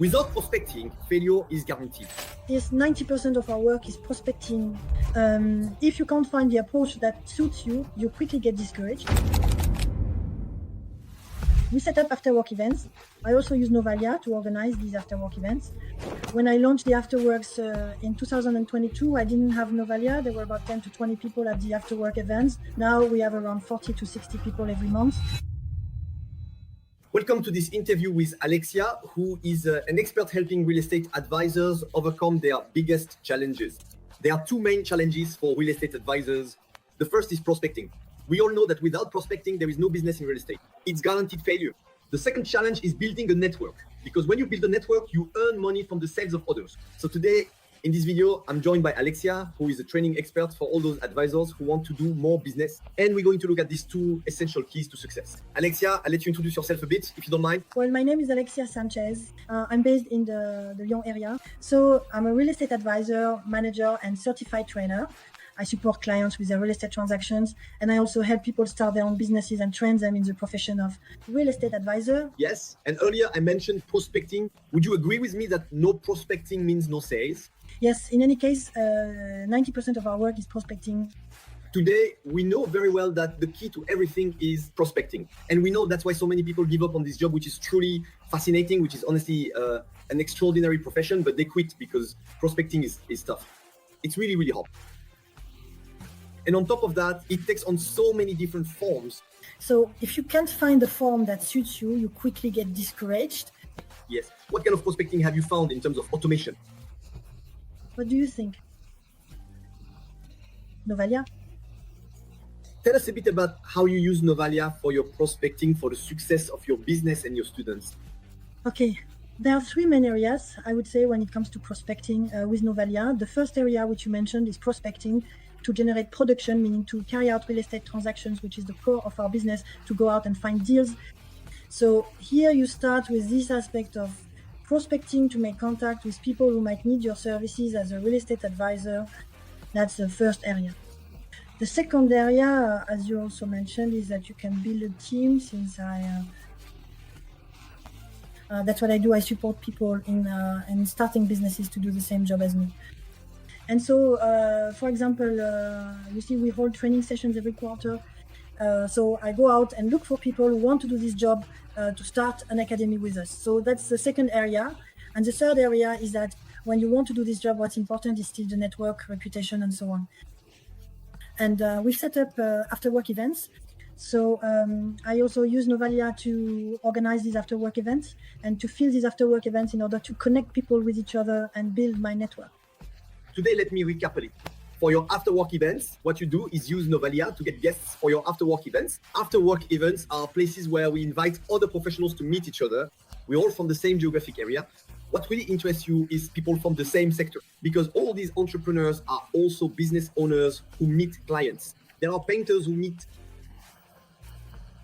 Without prospecting, failure is guaranteed. Yes, 90% of our work is prospecting. If you can't find the approach that suits you, you quickly get discouraged. We set up afterwork events. I also use Novalya to organize these afterwork events. When I launched the afterworks in 2022, I didn't have Novalya. There were about 10 to 20 people at the afterwork events. Now we have around 40 to 60 people every month. Welcome to this interview with Alexia, who is an expert helping real estate advisors overcome their biggest challenges. There are two main challenges for real estate advisors. The first is prospecting. We all know that without prospecting, there is no business in real estate. It's guaranteed failure. The second challenge is building a network, because when you build a network, you earn money from the sales of others. So today, in this video, I'm joined by Alexia, who is a training expert for all those advisors who want to do more business. And we're going to look at these two essential keys to success. Alexia, I'll let you introduce yourself a bit, if you don't mind. Well, my name is Alexia Sanchez. I'm based in the Lyon area. So I'm a real estate advisor, manager, and certified trainer. I support clients with their real estate transactions, and I also help people start their own businesses and train them in the profession of real estate advisor. Yes, and earlier I mentioned prospecting. Would you agree with me that no prospecting means no sales? Yes, in any case, 90% of our work is prospecting. Today, we know very well that the key to everything is prospecting. And we know that's why so many people give up on this job, which is truly fascinating, which is honestly an extraordinary profession, but they quit because prospecting is tough. It's really, really hard. And on top of that, it takes on so many different forms. So if you can't find a form that suits you, you quickly get discouraged. Yes. What kind of prospecting have you found in terms of automation? What do you think? Novalya? Tell us a bit about how you use Novalya for your prospecting, for the success of your business and your students. Okay. There are three main areas, I would say, when it comes to prospecting with Novalya. The first area, which you mentioned, is prospecting to generate production, meaning to carry out real estate transactions, which is the core of our business, to go out and find deals. So here you start with this aspect of prospecting to make contact with people who might need your services as a real estate advisor. That's the first area. The second area, as you also mentioned, is that you can build a team. Since that's what I do. I support people in starting businesses to do the same job as me. And so, for example, you see, we hold training sessions every quarter. So I go out and look for people who want to do this job to start an academy with us. So that's the second area. And the third area is that when you want to do this job, what's important is still the network, reputation, and so on. And we've set up afterwork events. So I also use Novalya to organize these afterwork events and to fill these afterwork events in order to connect people with each other and build my network. Today, let me recap a little. For your afterwork events, what you do is use Novalya to get guests for your afterwork events. Afterwork events are places where we invite other professionals to meet each other. We're all from the same geographic area. What really interests you is people from the same sector, because all these entrepreneurs are also business owners who meet clients. There are painters who meet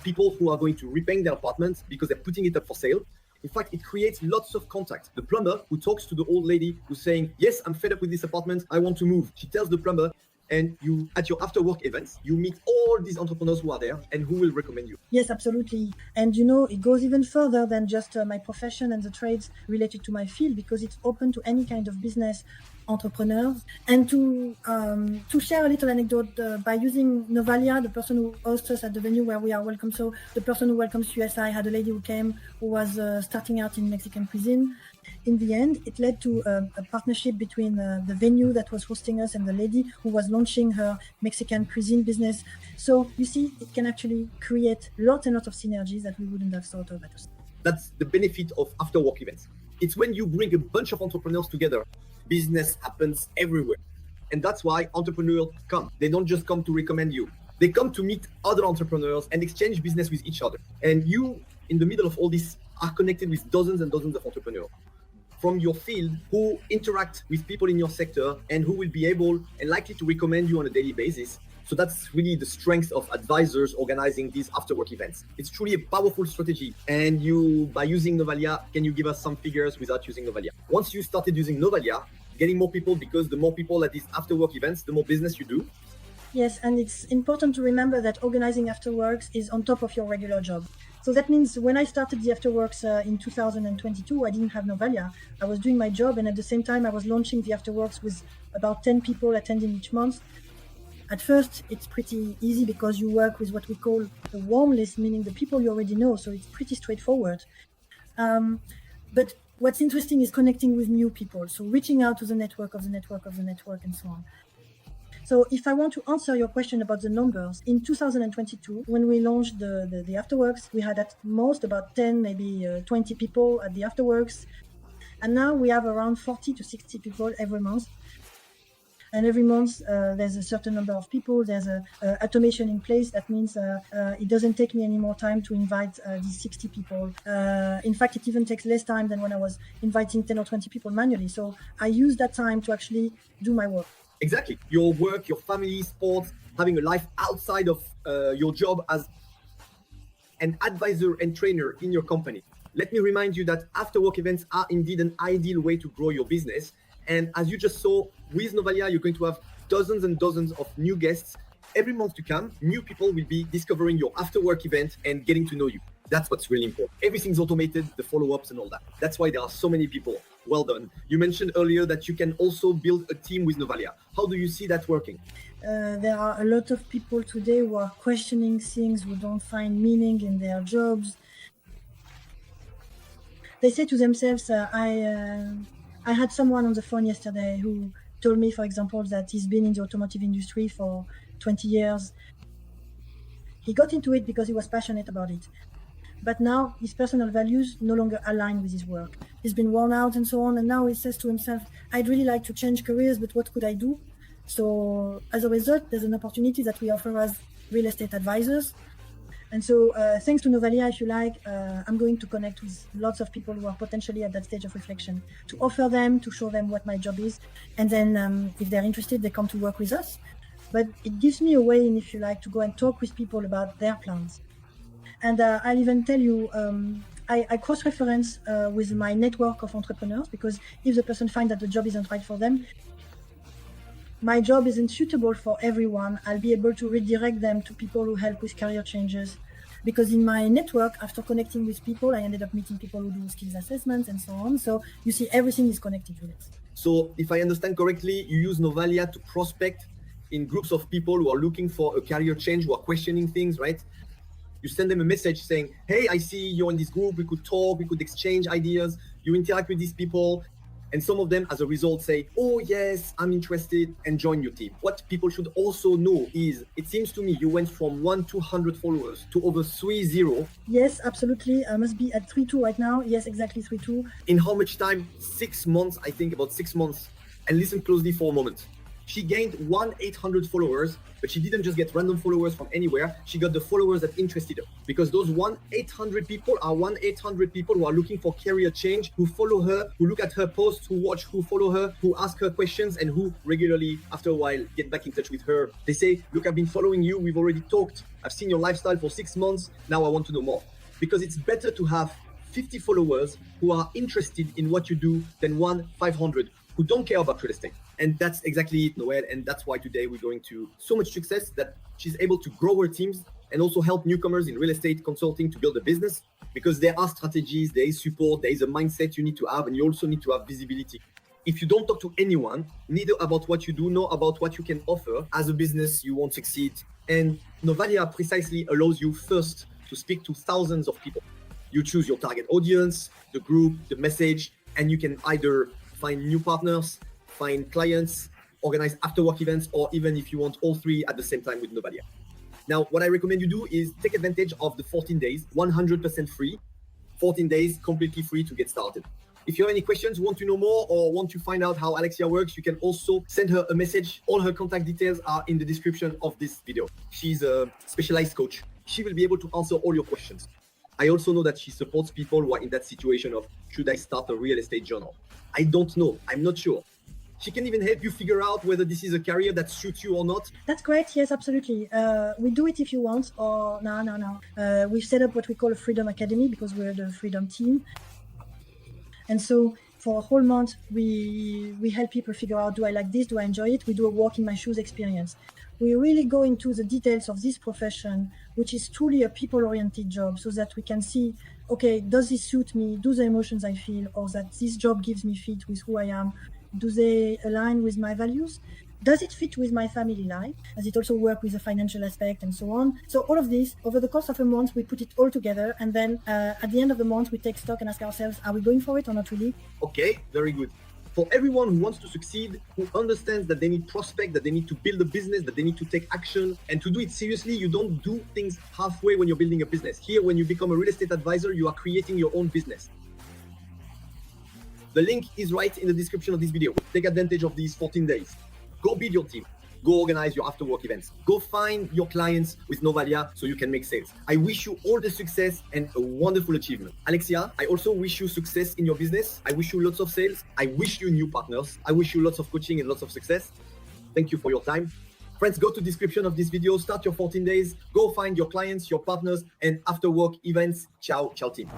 people who are going to repaint their apartments because they're putting it up for sale. In fact, it creates lots of contact. The plumber who talks to the old lady who's saying, yes, I'm fed up with this apartment, I want to move. She tells the plumber, and you, at your after-work events, you meet all these entrepreneurs who are there and who will recommend you. Yes, absolutely. And you know, it goes even further than just my profession and the trades related to my field, because it's open to any kind of business entrepreneurs. And to share a little anecdote, by using Novalya, the person who hosts us at the venue where we are welcome, so the person who welcomes us, I had a lady who came who was starting out in Mexican cuisine. In the end, it led to a partnership between the venue that was hosting us and the lady who was launching her Mexican cuisine business. So you see, it can actually create lots and lots of synergies that we wouldn't have thought of at all. That's the benefit of after-work events. It's when you bring a bunch of entrepreneurs together, business happens everywhere. And that's why entrepreneurs come. They don't just come to recommend you. They come to meet other entrepreneurs and exchange business with each other. And you, in the middle of all this, are connected with dozens and dozens of entrepreneurs from your field who interact with people in your sector and who will be able and likely to recommend you on a daily basis. So that's really the strength of advisors organizing these after-work events. It's truly a powerful strategy. And you, by using Novalya, can you give us some figures without using Novalya? Once you started using Novalya, getting more people, because the more people at these after-work events, the more business you do. Yes, and it's important to remember that organizing afterworks is on top of your regular job. So that means when I started the afterworks in 2022, I didn't have Novalya. I was doing my job, and at the same time, I was launching the afterworks with about 10 people attending each month. At first, it's pretty easy because you work with what we call a warm list, meaning the people you already know. So it's pretty straightforward. But what's interesting is connecting with new people. So reaching out to the network of the network of the network and so on. So if I want to answer your question about the numbers, in 2022, when we launched the afterworks, we had at most about 10, maybe 20 people at the afterworks. And now we have around 40 to 60 people every month. And every month, there's a certain number of people. There's a automation in place. That means it doesn't take me any more time to invite these 60 people. In fact, it even takes less time than when I was inviting 10 or 20 people manually. So I use that time to actually do my work. Exactly. Your work, your family, sports, having a life outside of your job as an advisor and trainer in your company. Let me remind you that after-work events are indeed an ideal way to grow your business. And as you just saw with Novalya, you're going to have dozens and dozens of new guests. Every month to come, new people will be discovering your after-work event and getting to know you. That's what's really important. Everything's automated, the follow-ups and all that. That's why there are so many people. Well done. You mentioned earlier that you can also build a team with Novalya. How do you see that working? There are a lot of people today who are questioning things, who don't find meaning in their jobs. They say to themselves, I had someone on the phone yesterday who told me, for example, that he's been in the automotive industry for 20 years. He got into it because he was passionate about it. But now his personal values no longer align with his work. He's been worn out and so on. And now he says to himself, I'd really like to change careers, but what could I do? So as a result, there's an opportunity that we offer as real estate advisors. And so thanks to Novalya, if you like, I'm going to connect with lots of people who are potentially at that stage of reflection, to offer them, to show them what my job is. And then if they're interested, they come to work with us. But it gives me a way in, if you like, to go and talk with people about their plans. And I'll even tell you, I cross-reference with my network of entrepreneurs, because if the person finds that the job isn't right for them, my job isn't suitable for everyone, I'll be able to redirect them to people who help with career changes. Because in my network, after connecting with people, I ended up meeting people who do skills assessments and so on. So you see, everything is connected with it. So if I understand correctly, you use Novalya to prospect in groups of people who are looking for a career change, who are questioning things, right? You send them a message saying, hey, I see you're in this group, we could talk, we could exchange ideas. You interact with these people. And some of them, as a result, say, oh, yes, I'm interested, and join your team. What people should also know is, it seems to me you went from 1 to 100 followers to over 3-0. Yes, absolutely. I must be at 3-2 right now. Yes, exactly 3-2. In how much time? 6 months, I think about 6 months. And listen closely for a moment. She gained 1-800 followers, but she didn't just get random followers from anywhere. She got the followers that interested her, because those 1-800 people are 1-800 people who are looking for career change, who follow her, who look at her posts, who watch, who follow her, who ask her questions, and who regularly, after a while, get back in touch with her. They say, look, I've been following you. We've already talked. I've seen your lifestyle for 6 months. Now I want to know more. Because it's better to have 50 followers who are interested in what you do than 500 who don't care about real estate. And that's exactly it, Noel. And that's why today we're going to so much success that she's able to grow her teams and also help newcomers in real estate consulting to build a business, because there are strategies, there is support, there is a mindset you need to have, and you also need to have visibility. If you don't talk to anyone, neither about what you do, nor about what you can offer as a business, you won't succeed. And Novalya precisely allows you first to speak to thousands of people. You choose your target audience, the group, the message, and you can either find new partners, find clients, organize after-work events, or even if you want all three at the same time with Novalya. Now, what I recommend you do is take advantage of the 14 days, 100% free, 14 days completely free to get started. If you have any questions, want to know more, or want to find out how Alexia works, you can also send her a message. All her contact details are in the description of this video. She's a specialized coach. She will be able to answer all your questions. I also know that she supports people who are in that situation of, should I start a real estate journal? I don't know. I'm not sure. She can even help you figure out whether this is a career that suits you or not. That's great. Yes, absolutely. We do it if you want, or no. We've set up what we call a Freedom Academy, because we're the Freedom team. And so for a whole month, we help people figure out, do I like this? Do I enjoy it? We do a walk in my shoes experience. we really go into the details of this profession, which is truly a people-oriented job, so that we can see, okay, does this suit me? Do the emotions I feel, or that this job gives me fit with who I am? Do they align with my values? Does it fit with my family life? Does it also work with the financial aspect and so on? So all of this, over the course of a month, we put it all together. And then at the end of the month, we take stock and ask ourselves, are we going for it or not really? Okay, very good. For everyone who wants to succeed, who understands that they need prospect, that they need to build a business, that they need to take action, and to do it seriously, you don't do things halfway when you're building a business. Here, when you become a real estate advisor, you are creating your own business. The link is right in the description of this video. Take advantage of these 14 days. Go build your team. Go organize your after-work events. Go find your clients with Novalya so you can make sales. I wish you all the success and a wonderful achievement. Alexia, I also wish you success in your business. I wish you lots of sales. I wish you new partners. I wish you lots of coaching and lots of success. Thank you for your time. Friends, go to the description of this video. Start your 14 days. Go find your clients, your partners, and after-work events. Ciao, ciao team.